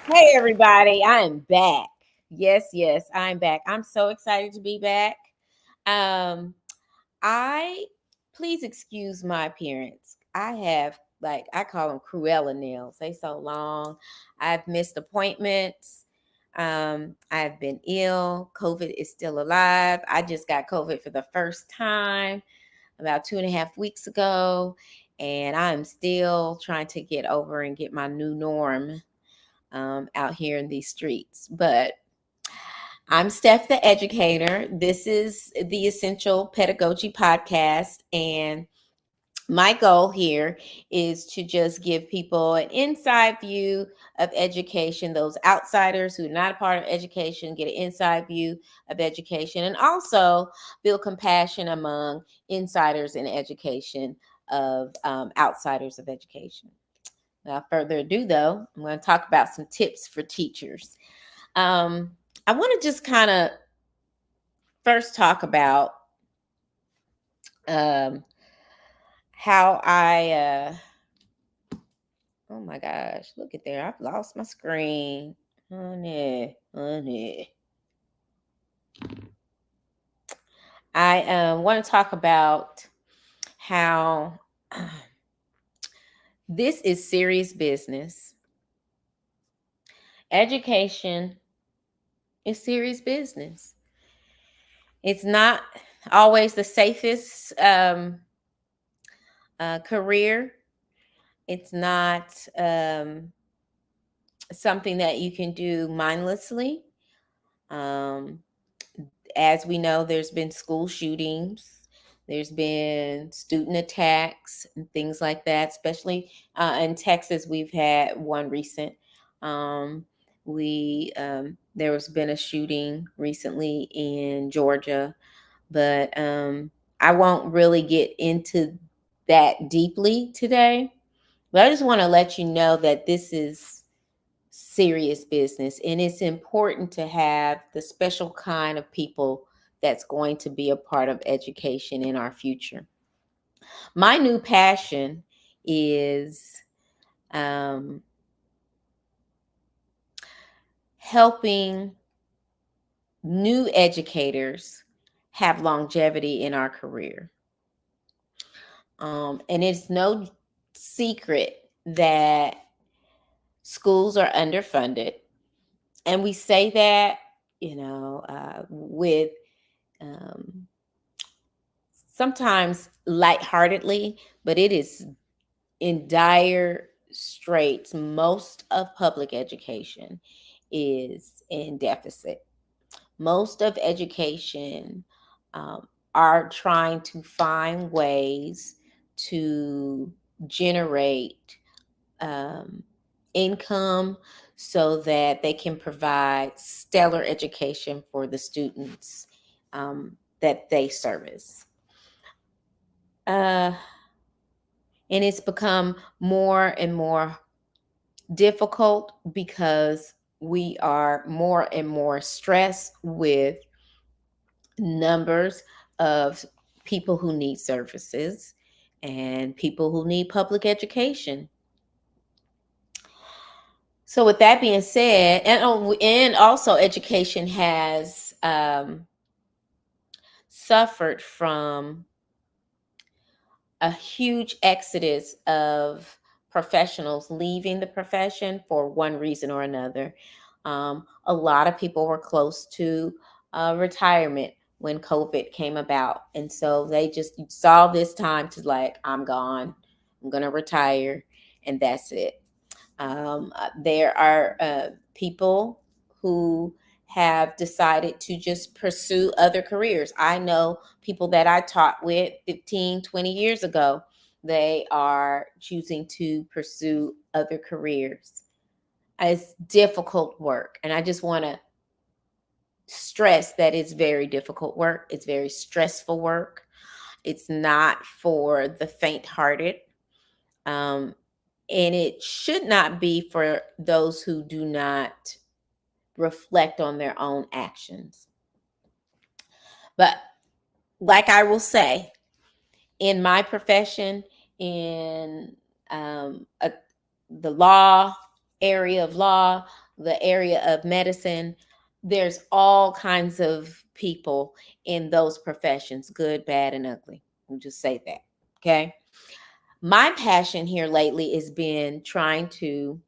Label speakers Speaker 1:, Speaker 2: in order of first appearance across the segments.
Speaker 1: Hey, everybody, I'm back. Yes, I'm back. I'm so excited to be back. Um, I Please excuse my appearance. I have I call them Cruella nails. They so long. I've missed appointments. I've been ill. COVID is still alive. I just got COVID for the first time about 2.5 weeks ago, and I'm still trying to get over and get my new norm out here in these streets. But I'm Steph, the Educator. This is the Essential Pedagogy Podcast. And my goal here is to just give people an inside view of education. Those outsiders who are not a part of education get an inside view of education, and also build compassion among insiders in education of outsiders of education. Without further ado, though, I'm going to talk about some tips for teachers. I want to just kind of first talk about how oh my gosh, look at there. I've lost my screen. Honey. I want to talk about how this is serious business. Education is serious business. It's not always the safest career. It's not something that you can do mindlessly. As we know, there's been school shootings, there's been student attacks and things like that, especially in Texas. We've had one recent. There has been a shooting recently in Georgia, but I won't really get into that deeply today. But I just want to let you know that this is serious business, and it's important to have the special kind of people that's going to be a part of education in our future. My new passion is helping new educators have longevity in our career. And it's no secret that schools are underfunded. And we say that, with sometimes lightheartedly, but it is in dire straits. Most of public education is in deficit. Most of education are trying to find ways to generate income so that they can provide stellar education for the students that they service. And it's become more and more difficult because we are more and more stressed with numbers of people who need services and people who need public education. So with that being said, and also education has suffered from a huge exodus of professionals leaving the profession for one reason or another. A lot of people were close to retirement when COVID came about. And so they just saw this time to I'm gone, I'm going to retire, and that's it. There are people who have decided to just pursue other careers. I know people that I taught with 15, 20 years ago. They are choosing to pursue other careers. It's difficult work. And I just want to stress that it's very difficult work. It's very stressful work. It's not for the faint-hearted. Um, and it should not be for those who do not reflect on their own actions. But like I will say, in my profession, in a, the law area of law, the area of medicine, there's all kinds of people in those professions, good, bad, and ugly. We'll just say that. Okay. My passion here lately has been trying to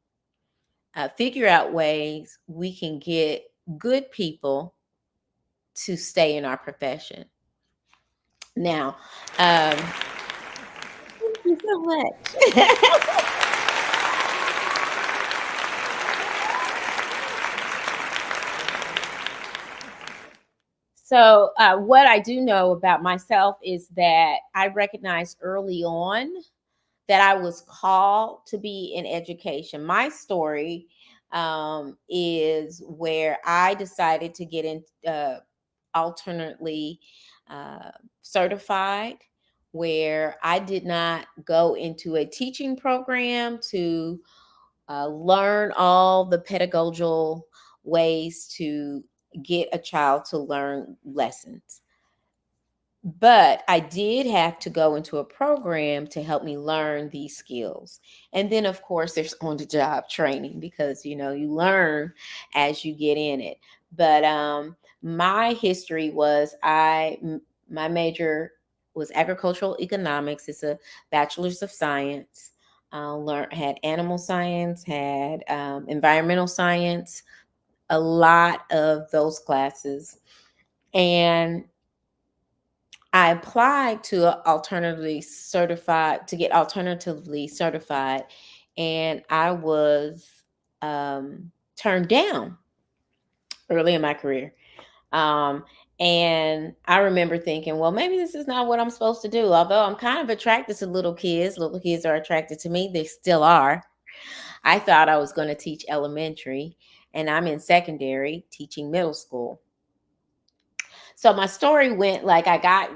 Speaker 1: figure out ways we can get good people to stay in our profession. Now, thank you so much. So, what I do know about myself is that I recognized early on that I was called to be in education. My story is where I decided to get in alternately uh, certified, where I did not go into a teaching program to learn all the pedagogical ways to get a child to learn lessons. But I did have to go into a program to help me learn these skills. And then, of course, there's on the job training because, you learn as you get in it. But my history was my major was agricultural economics. It's a bachelor's of science. Had animal science, had environmental science, a lot of those classes. And I applied to get alternatively certified, and I was turned down early in my career. Um, and I remember thinking, well, maybe this is not what I'm supposed to do. Although I'm kind of attracted to little kids are attracted to me. They still are. I thought I was going to teach elementary, and I'm in secondary teaching middle school. So my story went like I got,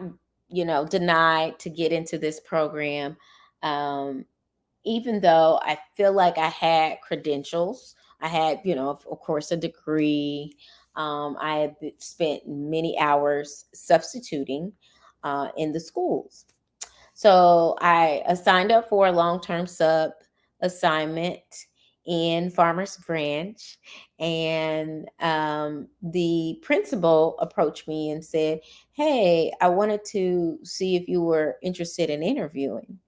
Speaker 1: denied to get into this program. Um, Even though I feel like I had credentials, I had, of course, a degree. I had spent many hours substituting in the schools. So I signed up for a long-term sub assignment in Farmers Branch, and the principal approached me and said, "Hey, I wanted to see if you were interested in interviewing."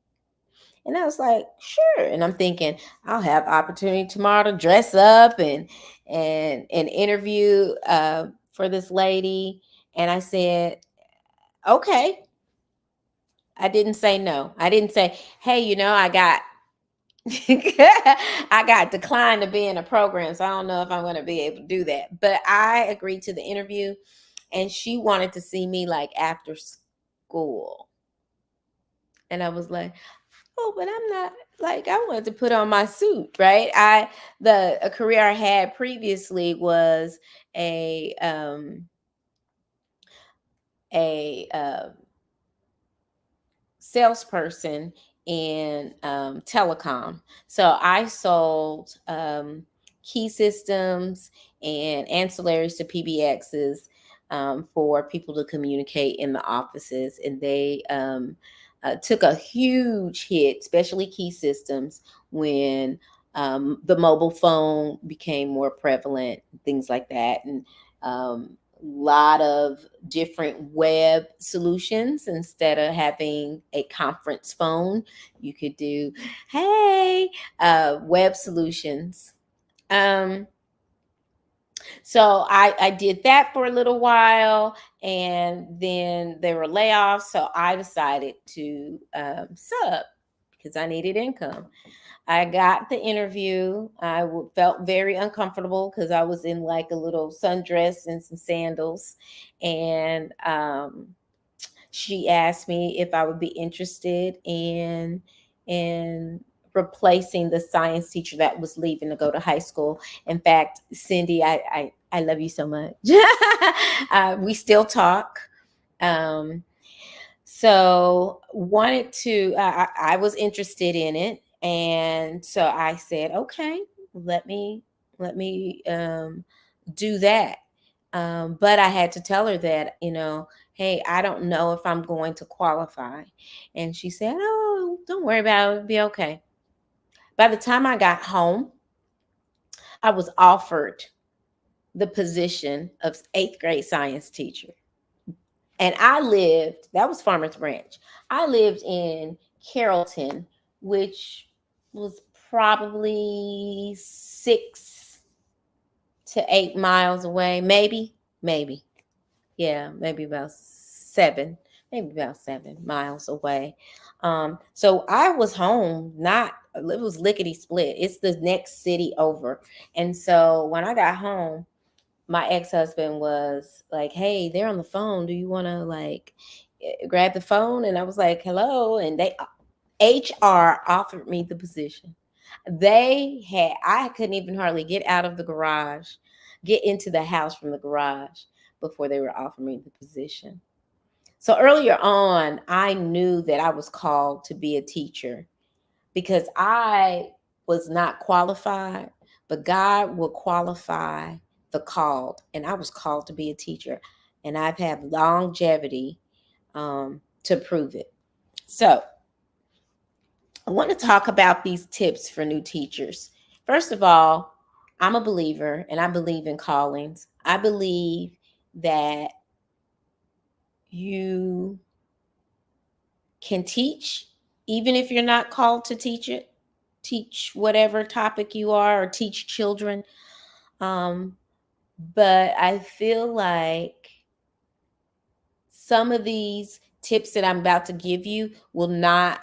Speaker 1: And I was like, "Sure." And I'm thinking, I'll have opportunity tomorrow to dress up and interview for this lady. And I said, "Okay." I didn't say no. I didn't say, "Hey, I got I got declined to be in a program, so I don't know if I'm going to be able to do that." But I agreed to the interview, and she wanted to see me like after school. And I was like, "Oh, but I'm not, like, I wanted to put on my suit, right?" The a career I had previously was a a salesperson in telecom. So I sold key systems and ancillaries to PBXs for people to communicate in the offices. And they took a huge hit, especially key systems, when the mobile phone became more prevalent, things like that. And lot of different web solutions. Instead of having a conference phone, you could do, hey, web solutions. um so I did that for a little while, and then there were layoffs, so I decided to sub because I needed income. I got the interview. Felt very uncomfortable because I was in like a little sundress and some sandals. And she asked me if I would be interested in replacing the science teacher that was leaving to go to high school. In fact, Cindy, I love you so much. We still talk. Um, so wanted to, I was interested in it. And so I said, okay, let me, let me do that. But I had to tell her that, hey, I don't know if I'm going to qualify. And she said, oh, don't worry about it. It'll be okay. By the time I got home, I was offered the position of eighth grade science teacher. And I lived, that was Farmers Branch. I lived in Carrollton, which was probably 6 to 8 miles away, maybe. Yeah, maybe about 7 miles away. So I was home, not, it was lickety split. It's the next city over. And so when I got home, my ex-husband was like, hey, they're on the phone. Do you want to like grab the phone? And I was like, hello. And they, HR offered me the position. I couldn't even hardly get out of the garage, get into the house from the garage before they were offering me the position. So earlier on, I knew that I was called to be a teacher because I was not qualified, but God will qualify the called. And I was called to be a teacher. And I've had longevity to prove it. So I want to talk about these tips for new teachers. First of all, I'm a believer and I believe in callings. I believe that you can teach even if you're not called to teach it. Teach whatever topic you are or teach children. Um, but I feel like some of these tips that I'm about to give you will not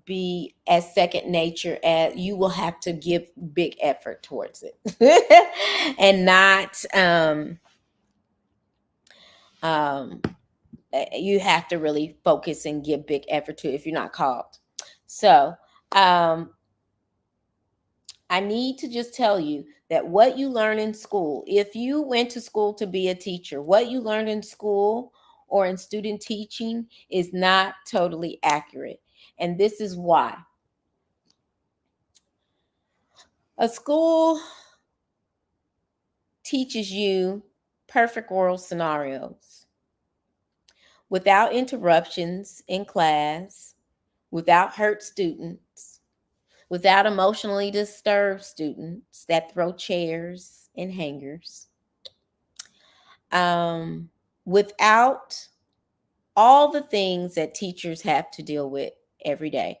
Speaker 1: be as second nature, as you will have to give big effort towards it and not um you have to really focus and give big effort to it if you're not called. So I need to just tell you that what you learn in school, if you went to school to be a teacher, what you learned in school or in student teaching is not totally accurate. And this is why. A school teaches you perfect world scenarios without interruptions in class, without hurt students, without emotionally disturbed students that throw chairs and hangers, without all the things that teachers have to deal with every day.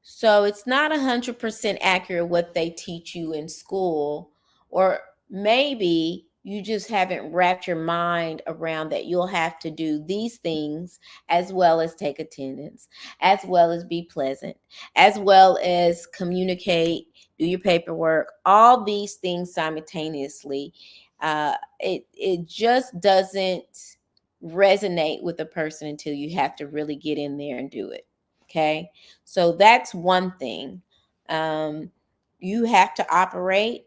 Speaker 1: So it's not 100% accurate what they teach you in school, or maybe you just haven't wrapped your mind around that you'll have to do these things as well as take attendance, as well as be pleasant, as well as communicate, do your paperwork, all these things simultaneously. It just doesn't resonate with a person until you have to really get in there and do it. Okay. So that's one thing. You have to operate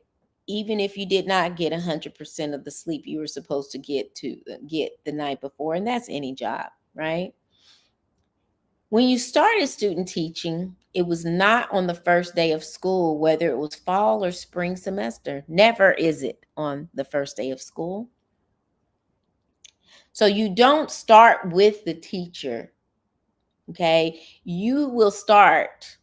Speaker 1: even if you did not get 100% of the sleep you were supposed to get the night before, and that's any job, right? When you started student teaching, it was not on the first day of school, whether it was fall or spring semester. Never is it on the first day of school. So you don't start with the teacher. Okay. You will start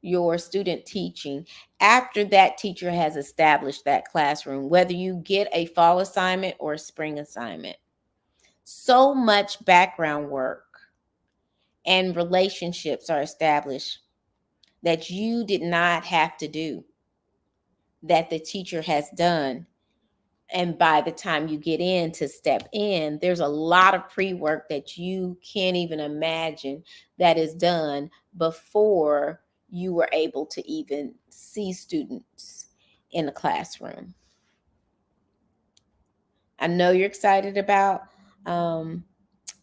Speaker 1: your student teaching after that teacher has established that classroom, whether you get a fall assignment or a spring assignment. So much background work and relationships are established that you did not have to do, that the teacher has done. And by the time you get in to step in, there's a lot of pre-work that you can't even imagine that is done before you were able to even see students in the classroom. I know you're excited about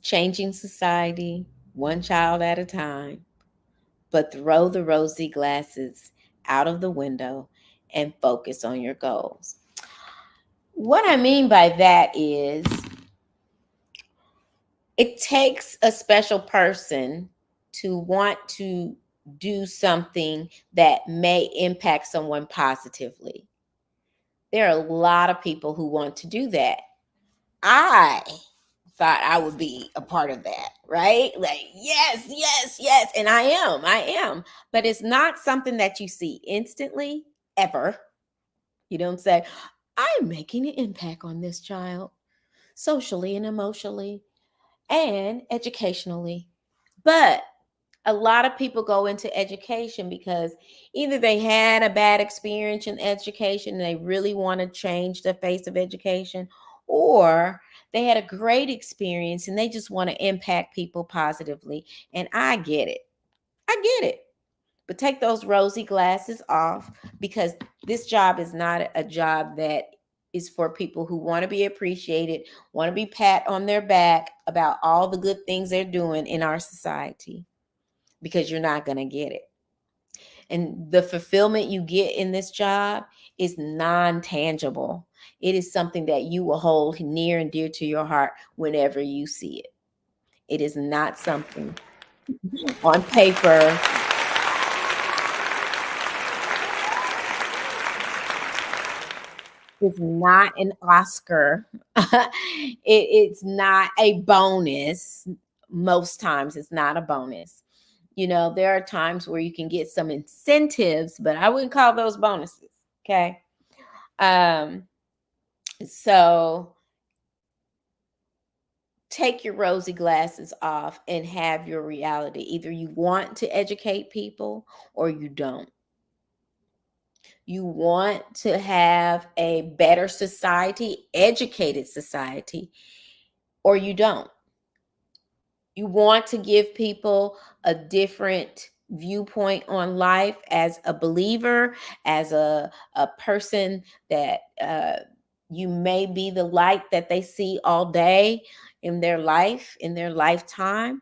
Speaker 1: changing society one child at a time, but throw the rosy glasses out of the window and focus on your goals. What I mean by that is it takes a special person to want to do something that may impact someone positively. There are a lot of people who want to do that. I thought I would be a part of that, right? Like, yes, yes, yes. And I am. But it's not something that you see instantly, ever. You don't say, I'm making an impact on this child socially and emotionally and educationally. But a lot of people go into education because either they had a bad experience in education and they really want to change the face of education, or they had a great experience and they just want to impact people positively. And I get it. I get it. But take those rosy glasses off, because this job is not a job that is for people who want to be appreciated, want to be pat on their back about all the good things they're doing in our society, because you're not going to get it. And the fulfillment you get in this job is non-tangible. It is something that you will hold near and dear to your heart whenever you see it. It is not something on paper. It's not an Oscar. It's not a bonus. Most times it's not a bonus. You know, there are times where you can get some incentives, but I wouldn't call those bonuses. Okay. Um, so take your rosy glasses off and have your reality. Either you want to educate people or you don't. You want to have a better society, educated society, or you don't. You want to give people a different viewpoint on life as a believer, as a person that you may be the light that they see all day in their life, in their lifetime.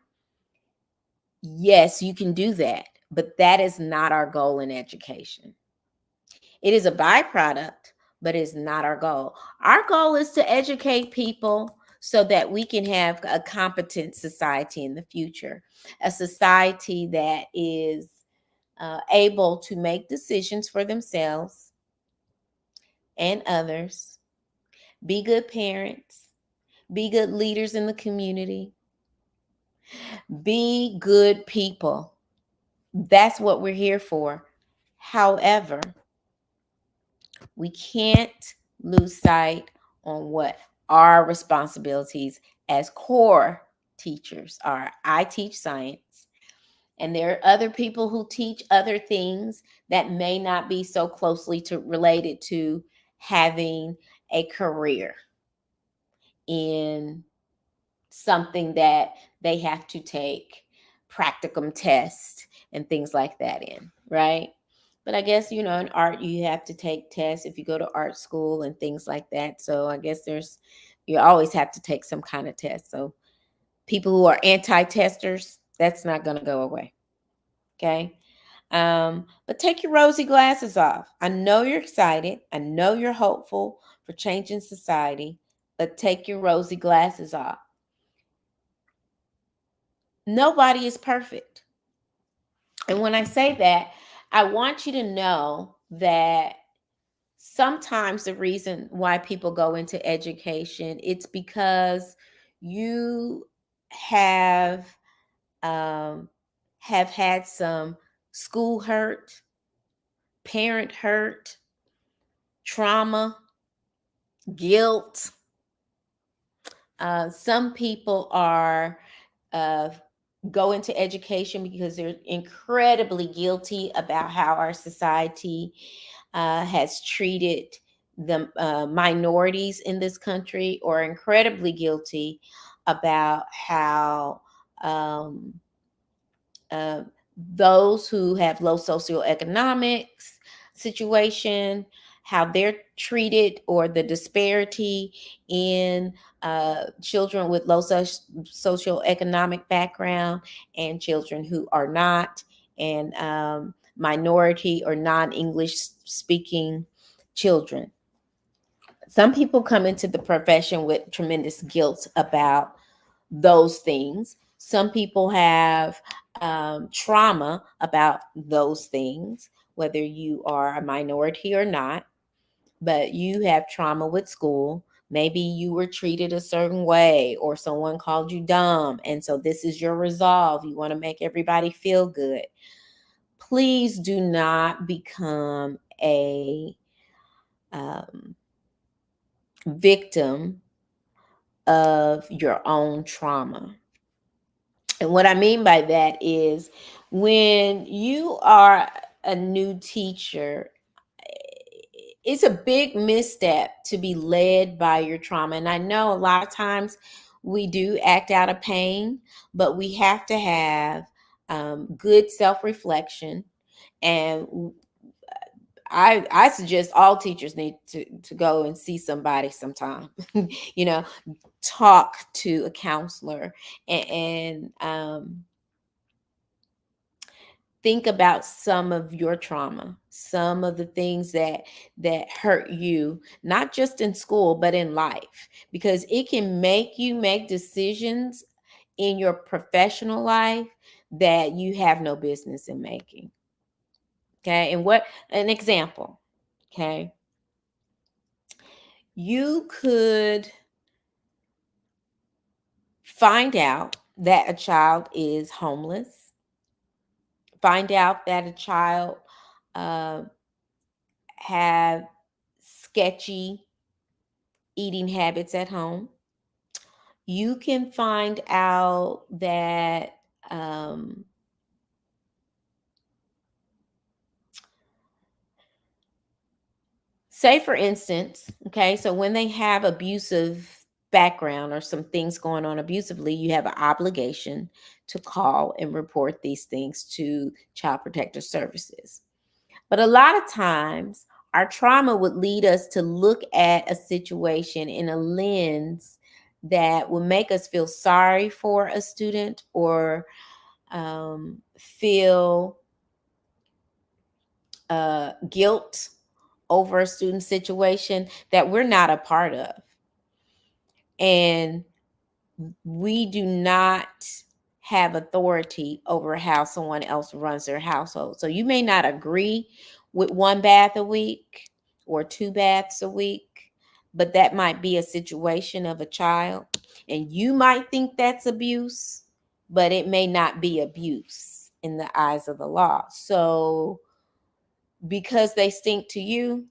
Speaker 1: Yes, you can do that, but that is not our goal in education. It is a byproduct, but it's not our goal. Our goal is to educate people so that we can have a competent society in the future, a society that is able to make decisions for themselves and others, be good parents, be good leaders in the community, be good people. That's what we're here for. However, we can't lose sight on what our responsibilities as core teachers are. I teach science, and there are other people who teach other things that may not be so closely related to having a career in something that they have to take practicum tests and things like that in, right? But I guess, you know, in art, you have to take tests if you go to art school and things like that. So I guess you always have to take some kind of test. So people who are anti-testers, that's not going to go away. Okay. But take your rosy glasses off. I know you're excited. I know you're hopeful for changing society, but take your rosy glasses off. Nobody is perfect. And when I say that, I want you to know that sometimes the reason why people go into education, it's because you have um, have had some school hurt, parent hurt, trauma, guilt. Some people are uh, go into education because they're incredibly guilty about how our society has treated the minorities in this country, or incredibly guilty about how um, uh, those who have low socioeconomics situation, how they're treated, or the disparity in children with low socioeconomic background and children who are not. and minority or non-English speaking children. Some people come into the profession with tremendous guilt about those things. Some people have trauma about those things, whether you are a minority or not, but you have trauma with school. Maybe you were treated a certain way or someone called you dumb. And so this is your resolve. You want to make everybody feel good. Please do not become a um, victim of your own trauma. And what I mean by that is when you are a new teacher, it's a big misstep to be led by your trauma. And I know a lot of times we do act out of pain, but we have to have good self-reflection. And I suggest all teachers need to go and see somebody sometime, you know, talk to a counselor and think about some of your trauma, some of the things that hurt you, not just in school but in life, because it can make you make decisions in your professional life that you have no business in making. Okay? And what an example, okay? You could find out that a child is homeless, find out that a child uh, have sketchy eating habits at home. You can find out that say for instance, okay, so when they have abusive background or some things going on abusively, you have an obligation to call and report these things to Child Protective Services. But a lot of times, our trauma would lead us to look at a situation in a lens that would make us feel sorry for a student or feel guilt over a student situation that we're not a part of. And we do not have authority over how someone else runs their household. So you may not agree with one bath a week or two baths a week, but that might be a situation of a child. And you might think that's abuse, but it may not be abuse in the eyes of the law. So because they stink to you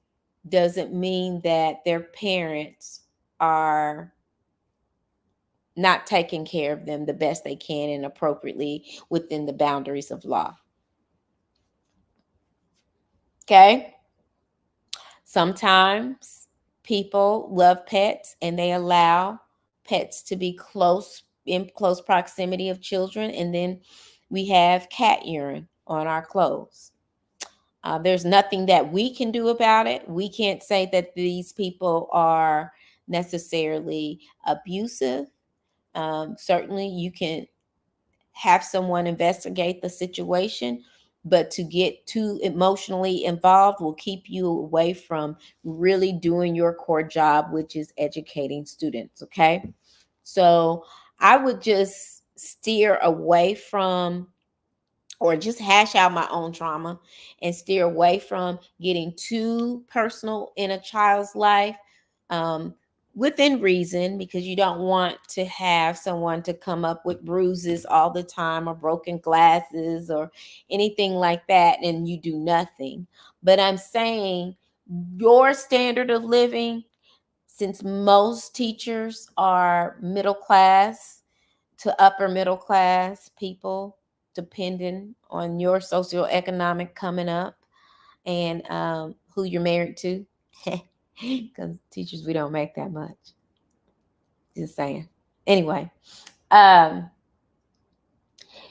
Speaker 1: doesn't mean that their parents are not taking care of them the best they can and appropriately within the boundaries of law. Okay? Sometimes people love pets and they allow pets to be in close proximity of children, and then we have cat urine on our clothes. There's nothing that we can do about it. We can't say that these people are necessarily abusive. Certainly, you can have someone investigate the situation, but to get too emotionally involved will keep you away from really doing your core job, which is educating students. Okay. So I would just steer away from or just hash out my own trauma and steer away from getting too personal in a child's life, um, within reason, because you don't want to have someone to come up with bruises all the time or broken glasses or anything like that and you do nothing. But I'm saying your standard of living, since most teachers are middle class to upper middle class people, depending on your socioeconomic coming up and who you're married to. Because teachers, we don't make that much. Just saying. Anyway, um,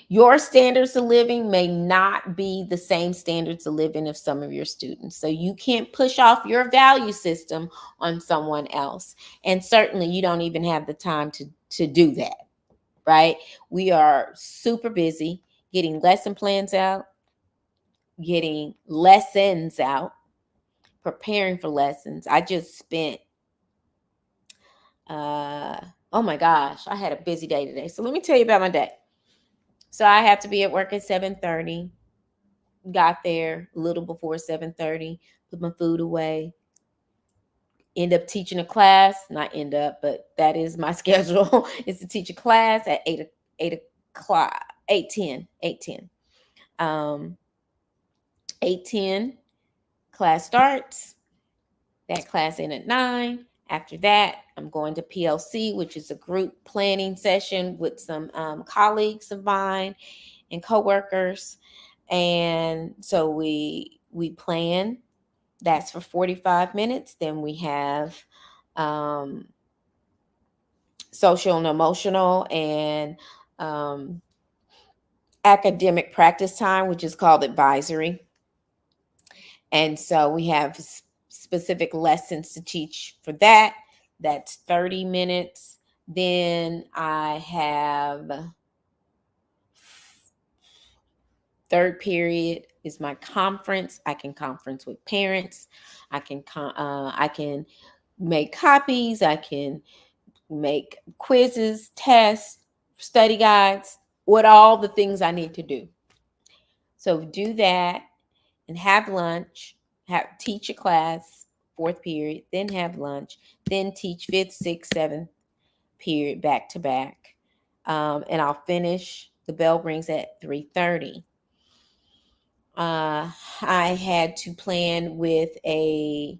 Speaker 1: your standards of living may not be the same standards of living of some of your students. So you can't push off your value system on someone else. And certainly you don't even have the time to do that, right? We are super busy getting lesson plans out, getting lessons out, preparing for lessons. I just spent, oh my gosh, I had a busy day today. So let me tell you about my day. So I have to be at work at 7:30. Got there a little before 7:30, put my food away, end up teaching a class, not end up, but that is my schedule, is to teach a class at 8 o'clock, 8:10, 8:10. 8:10, class starts. That class in at 9. After that, I'm going to PLC, which is a group planning session with some colleagues of mine and coworkers. And so we plan. That's for 45 minutes. Then we have um, social and emotional and um, academic practice time, which is called advisory. And so we have specific lessons to teach for that. That's 30 minutes. Then I have third period is my conference. I can conference with parents. I can make copies. I can make quizzes, tests, study guides, what all the things I need to do. So do that and have lunch, teach a class, fourth period, then have lunch, then teach fifth, sixth, seventh period back to back. And I'll finish. The bell rings at 3:30. I had to plan with a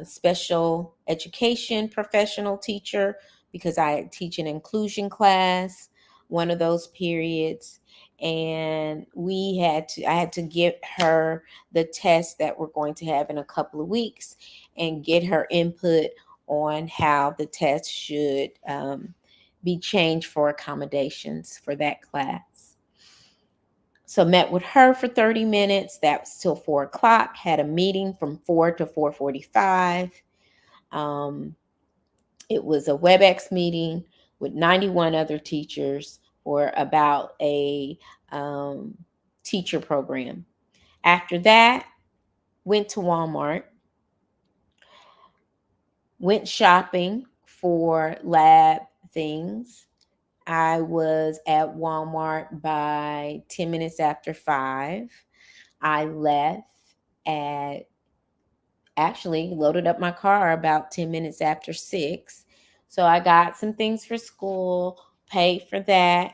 Speaker 1: special education professional teacher because I teach an inclusion class, one of those periods. And I had to give her the test that we're going to have in a couple of weeks and get her input on how the test should be changed for accommodations for that class. So met with her for 30 minutes. That was till 4 o'clock. Had a meeting from 4 to 4:45. It was a WebEx meeting with 91 other teachers for about a teacher program. After that, went to Walmart, went shopping for lab things. I was at Walmart by 10 minutes after 5. I left at actually loaded up my car about 10 minutes after 6. So I got some things for school, paid for that.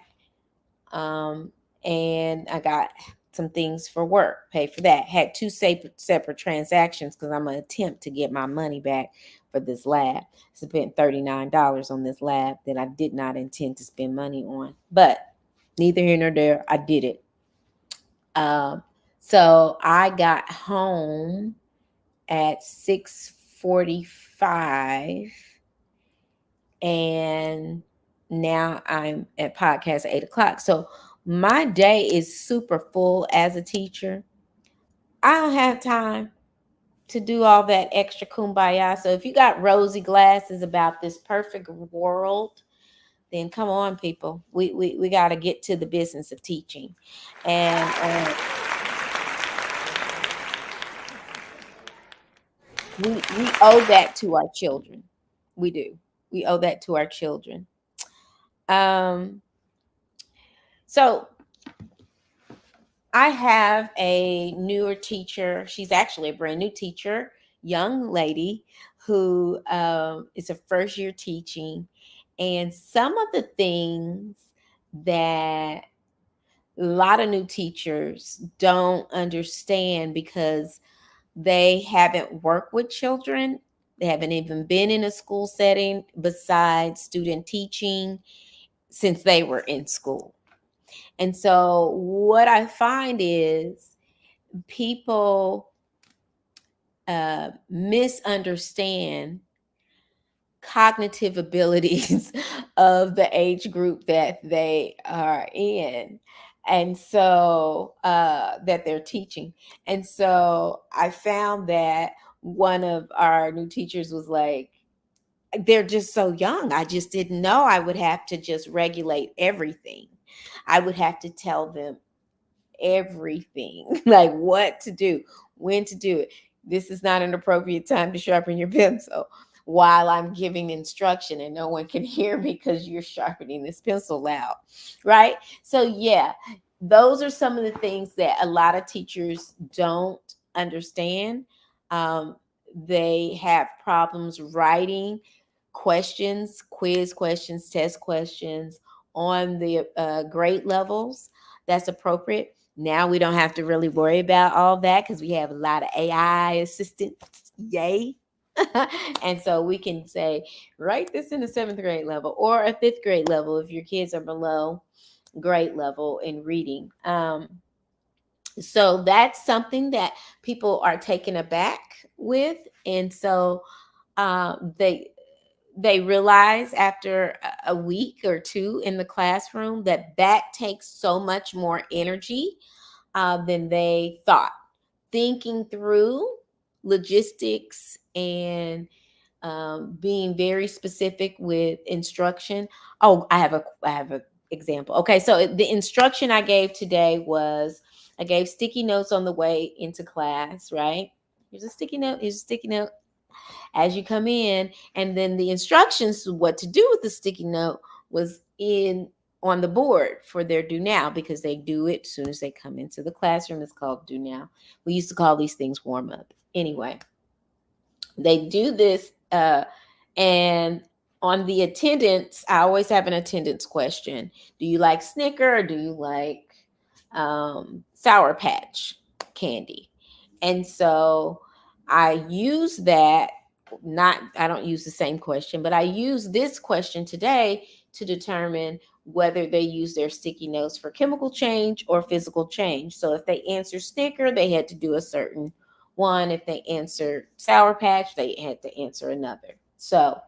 Speaker 1: And I got some things for work, paid for that. Had two separate transactions because I'm going to attempt to get my money back for this lab. Spent $39 on this lab that I did not intend to spend money on. But neither here nor there, I did it. So I got home at 6:45, and now I'm at podcast at 8 o'clock. So my day is super full as a teacher. I don't have time to do all that extra kumbaya. So if you got rosy glasses about this perfect world, then come on, people. We got to get to the business of teaching. And we owe that to our children. We do. We owe that to our children. So I have a newer teacher. She's actually a brand new teacher, young lady who is a first year teaching. And some of the things that a lot of new teachers don't understand because they haven't worked with children. They haven't even been in a school setting besides student teaching since they were in school. And so what I find is people misunderstand cognitive abilities of the age group that they are in, and so that they're teaching. And so I found that one of our new teachers was like, they're just so young. I just didn't know I would have to just regulate everything. I would have to tell them everything, like what to do, when to do it. This is not an appropriate time to sharpen your pencil while I'm giving instruction and no one can hear me because you're sharpening this pencil loud, right? So, yeah, those are some of the things that a lot of teachers don't understand. Um, they have problems writing questions, quiz questions, test questions on the grade levels that's appropriate. Now we don't have to really worry about all that because we have a lot of AI assistants. Yay. And so we can say, write this in the seventh grade level or a fifth grade level if your kids are below grade level in reading. So that's something that people are taken aback with. And so they realize after a week or two in the classroom that takes so much more energy than they thought. Thinking through logistics and being very specific with instruction. Oh, I have a example. Okay, so the instruction I gave today was I gave sticky notes on the way into class. Right? Here's a sticky note. Here's a sticky note as you come in, and then the instructions what to do with the sticky note was in on the board for their do now, because they do it as soon as they come into the classroom. It's called do now. We used to call these things warm up. Anyway, they do this and on the attendance, I always have an attendance question. Do you like Snicker or do you like Sour Patch candy? And so I use that, not, I don't use the same question, but I use this question today to determine whether they use their sticky notes for chemical change or physical change. So if they answer Snicker, they had to do a certain one. If they answered Sour Patch, they had to answer another. So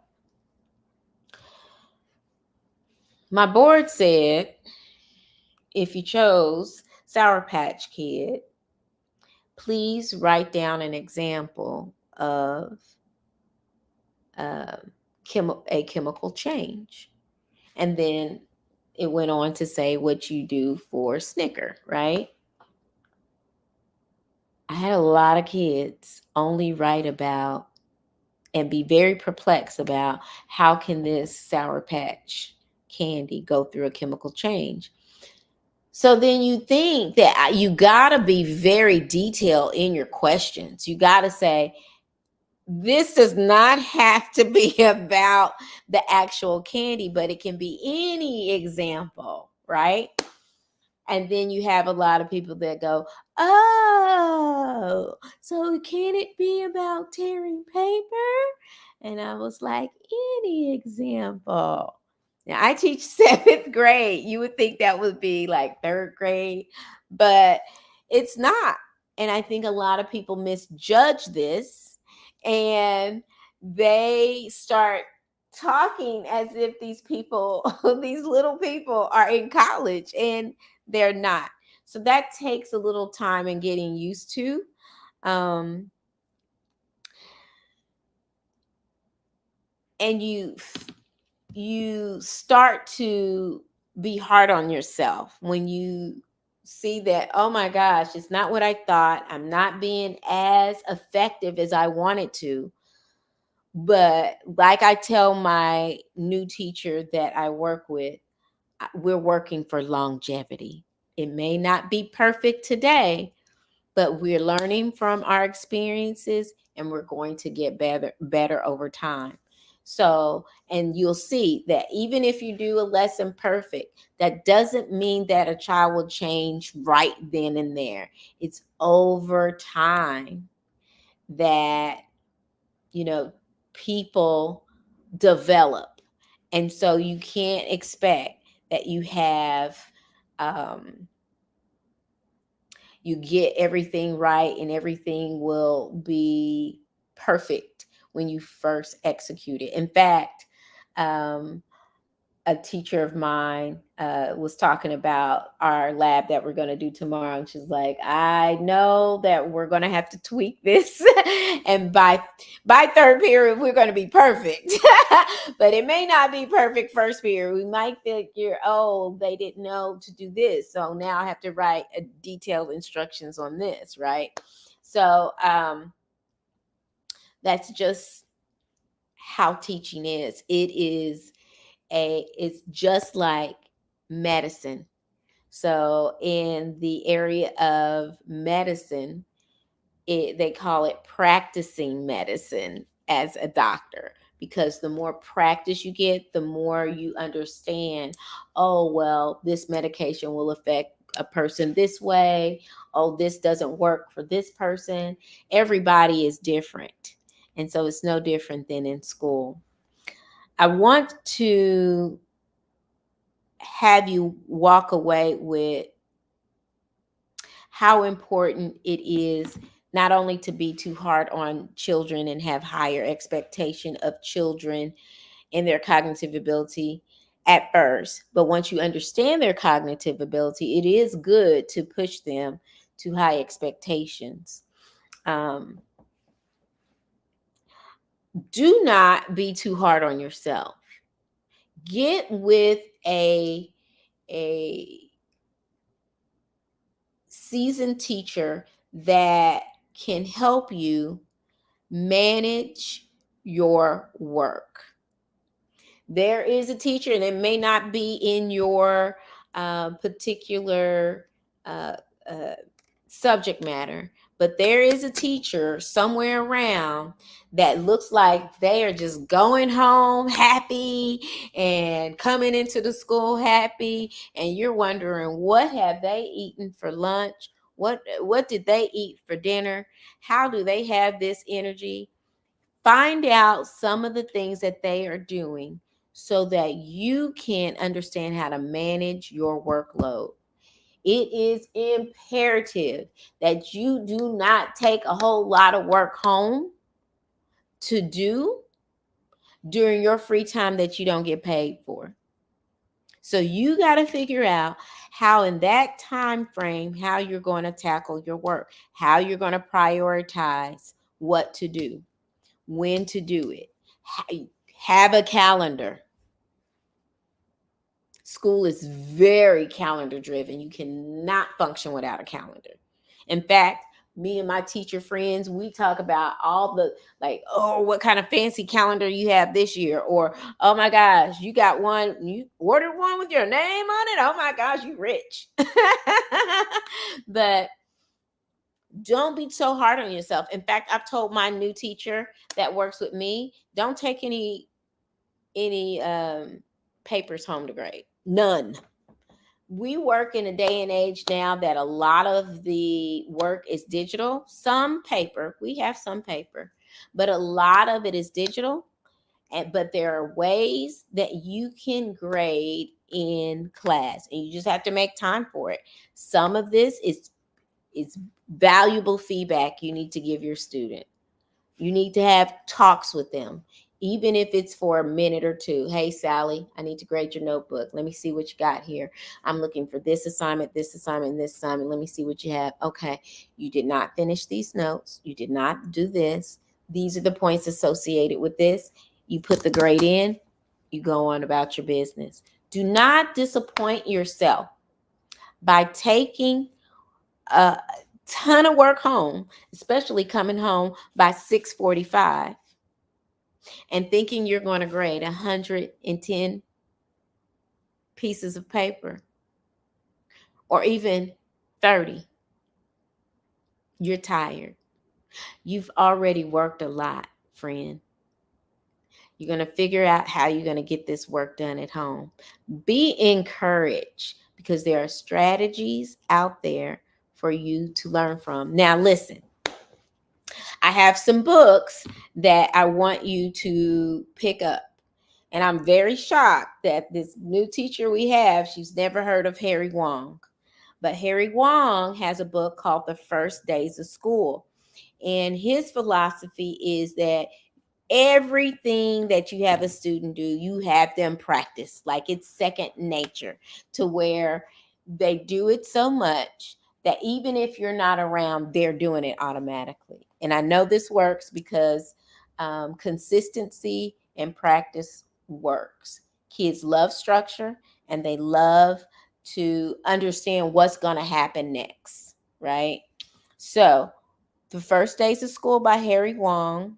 Speaker 1: my board said, if you chose Sour Patch Kid, please write down an example of uh, a chemical change. And then it went on to say what you do for Snicker, right? I had a lot of kids only write about and be very perplexed about how can this Sour Patch candy go through a chemical change. So then you think that you got to be very detailed in your questions. You got to say, this does not have to be about the actual candy, but it can be any example, right? And then you have a lot of people that go, oh, so can it be about tearing paper? And I was like, any example. Now, I teach seventh grade. You would think that would be like third grade, but it's not. And I think a lot of people misjudge this and they start talking as if these people, these little people, are in college, and they're not. So that takes a little time in getting used to. Um, and you start to be hard on yourself when you see that, oh my gosh, it's not what I thought. I'm not being as effective as I wanted to. But like I tell my new teacher that I work with, we're working for longevity. It may not be perfect today, but we're learning from our experiences and we're going to get better over time. So, and you'll see that even if you do a lesson perfect, that doesn't mean that a child will change right then and there. It's over time that, you know, people develop. And so you can't expect that um, you get everything right and everything will be perfect when you first execute it. In fact, um, a teacher of mine was talking about our lab that we're going to do tomorrow, and she's like, I know that we're going to have to tweak this and by third period we're going to be perfect. But it may not be perfect first period. We might figure, oh, they didn't know to do this, so now I have to write a detailed instructions on this, right? So that's just how teaching is. It's just like medicine. So in the area of medicine, they call it practicing medicine as a doctor, because the more practice you get, the more you understand, oh, well, this medication will affect a person this way. Oh, this doesn't work for this person. Everybody is different. And so it's no different than in school. I want to have you walk away with how important it is not only to be too hard on children and have higher expectation of children and their cognitive ability at first, but once you understand their cognitive ability, it is good to push them to high expectations. Do not be too hard on yourself. Get with a seasoned teacher that can help you manage your work. There is a teacher, and it may not be in your particular uh, uh, subject matter, but there is a teacher somewhere around that looks like they are just going home happy and coming into the school happy, and you're wondering, what have they eaten for lunch? What did they eat for dinner? How do they have this energy? Find out some of the things that they are doing so that you can understand how to manage your workload. It is imperative that you do not take a whole lot of work home to do during your free time that you don't get paid for. So you got to figure out how in that time frame, how you're going to tackle your work, how you're going to prioritize what to do, when to do it. Have a calendar. School is very calendar driven. You cannot function without a calendar. In fact, me and my teacher friends, we talk about all the, like, oh, what kind of fancy calendar you have this year, or oh my gosh, you got one, you ordered one with your name on it. Oh my gosh, you rich. But don't be so hard on yourself. In fact, I've told my new teacher that works with me, don't take any papers home to grade. None. We work in a day and age now that a lot of the work is digital. Some paper, we have some paper, but a lot of it is digital. But there are ways that you can grade in class, and you just have to make time for it. Some of this is valuable feedback you need to give your student. You need to have talks with them, even if it's for a minute or two. Hey, Sally, I need to grade your notebook. Let me see what you got here. I'm looking for this assignment, this assignment, this assignment. Let me see what you have. Okay, you did not finish these notes. You did not do this. These are the points associated with this. You put the grade in, you go on about your business. Do not disappoint yourself by taking a ton of work home, especially coming home by 6:45 and thinking you're going to grade 110 pieces of paper or even 30. You're tired. You've already worked a lot, friend. You're going to figure out how you're going to get this work done at home. Be encouraged, because there are strategies out there for you to learn from. Now, listen, I have some books that I want you to pick up. And I'm very shocked that this new teacher we have, she's never heard of Harry Wong. But Harry Wong has a book called The First Days of School. And his philosophy is that Everything that you have a student do, you have them practice like it's second nature, to where they do it so much that even if you're not around, they're doing it automatically. And I know this works because consistency and practice works. Kids love structure, and they love to understand what's going to happen next, right? So, The First Days of School by Harry Wong.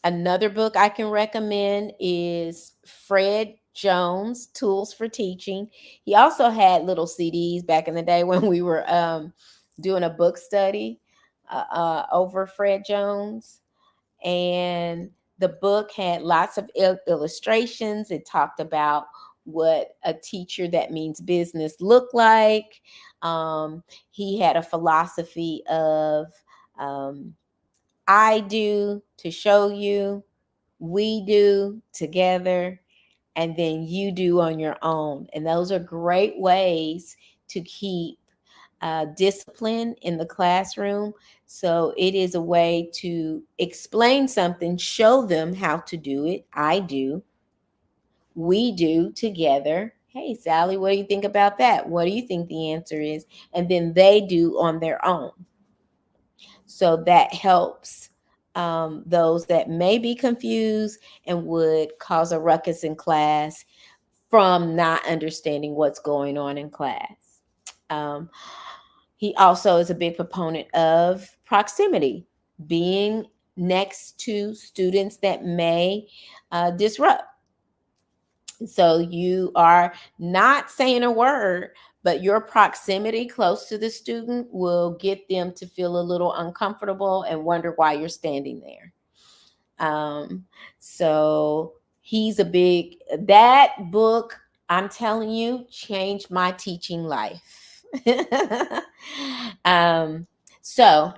Speaker 1: Another book I can recommend is Fred Jones, Tools for Teaching. He also had little CDs back in the day when we were doing a book study over Fred Jones. And the book had lots of illustrations. It talked about what a teacher that means business looked like. He had a philosophy of I do to show you, we do together, and then you do on your own. And those are great ways to keep discipline in the classroom. So it is a way to explain something, show them how to do it. I do, we do together. Hey, Sally, what do you think about that? What do you think the answer is? And then they do on their own. So that helps those that may be confused and would cause a ruckus in class from not understanding what's going on in class. Um, he also is a big proponent of proximity, being next to students that may disrupt. So you are not saying a word, but your proximity close to the student will get them to feel a little uncomfortable and wonder why you're standing there. So he's a big, that book, I'm telling you, changed my teaching life. um, so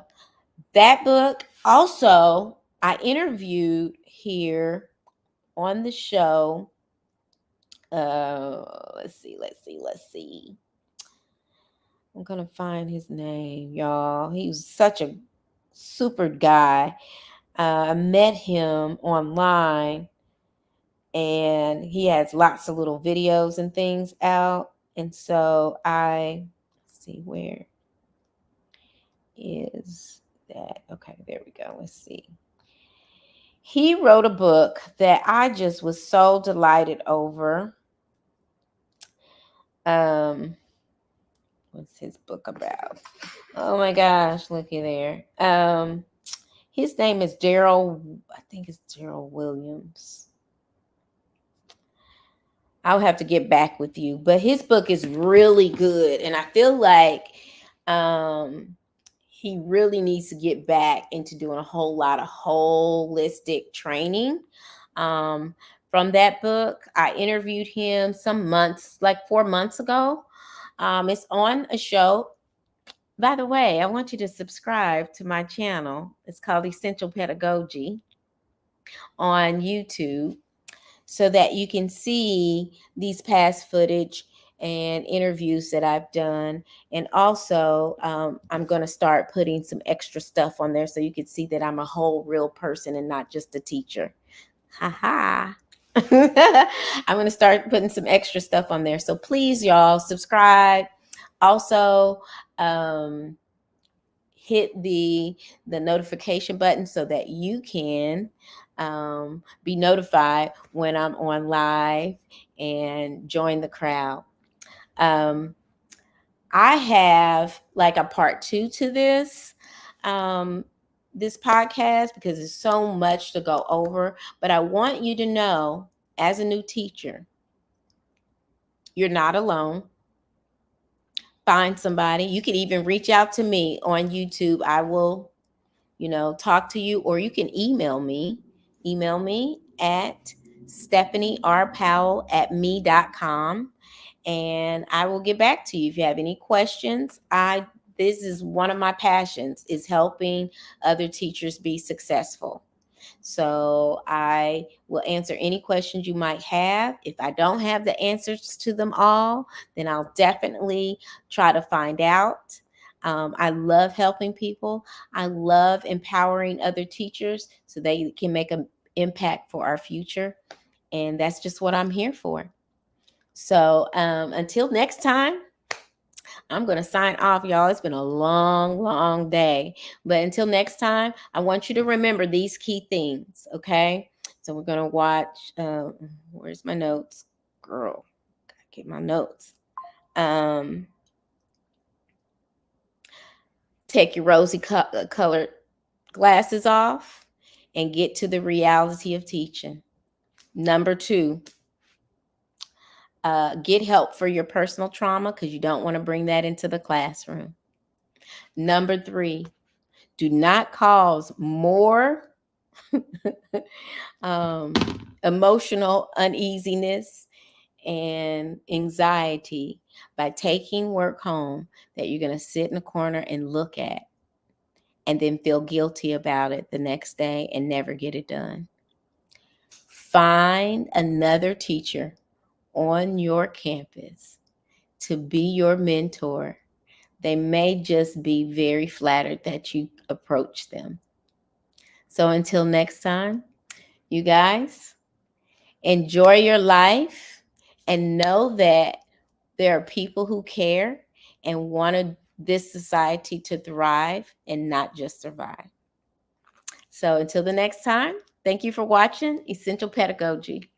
Speaker 1: that book, also, I interviewed here on the show. Let's see. I'm gonna find his name, y'all. He was such a super guy. I met him online, and he has lots of little videos and things out. And so let's see, where is that? Okay, there we go. Let's see. He wrote a book that I just was so delighted over. What's his book about? Oh my gosh, looky there. His name is Daryl, I think it's Daryl Williams. I'll have to get back with you, but his book is really good, and I feel like he really needs to get back into doing a whole lot of holistic training. From that book, I interviewed him some months, like 4 months ago. It's on a show. By the way, I want you to subscribe to my channel. It's called Essential Pedagogy on YouTube, so that you can see these past footage and interviews that I've done. And also, I'm going to start putting some extra stuff on there so you can see that I'm a whole real person and not just a teacher. Ha ha. I'm going to start putting some extra stuff on there. So please, y'all, subscribe. Also, hit the notification button so that you can be notified when I'm on live and join the crowd. I have like a part 2 to this podcast, because there's so much to go over. But I want you to know, as a new teacher, you're not alone. Find somebody. You can even reach out to me on YouTube. I will talk to you, or you can email me. Email me at stephanierpowell@me.com, and I will get back to you if you have any questions. This is one of my passions, is helping other teachers be successful. So I will answer any questions you might have. If I don't have the answers to them all, then I'll definitely try to find out. I love helping people. I love empowering other teachers so they can make an impact for our future. And that's just what I'm here for. So until next time, I'm going to sign off, y'all. It's been a long, long day. But until next time, I want you to remember these key things, okay? So we're going to watch, where's my notes? Girl, gotta get my notes. Take your rosy colored glasses off and get to the reality of teaching. Number 2, get help for your personal trauma because you don't want to bring that into the classroom. Number 3, do not cause more emotional uneasiness and anxiety by taking work home that you're going to sit in a corner and look at and then feel guilty about it the next day and never get it done. Find another teacher on your campus to be your mentor. They may just be very flattered that you approach them. So until next time, you guys, enjoy your life and know that there are people who care and want this society to thrive and not just survive. So until the next time, thank you for watching Essential Pedagogy.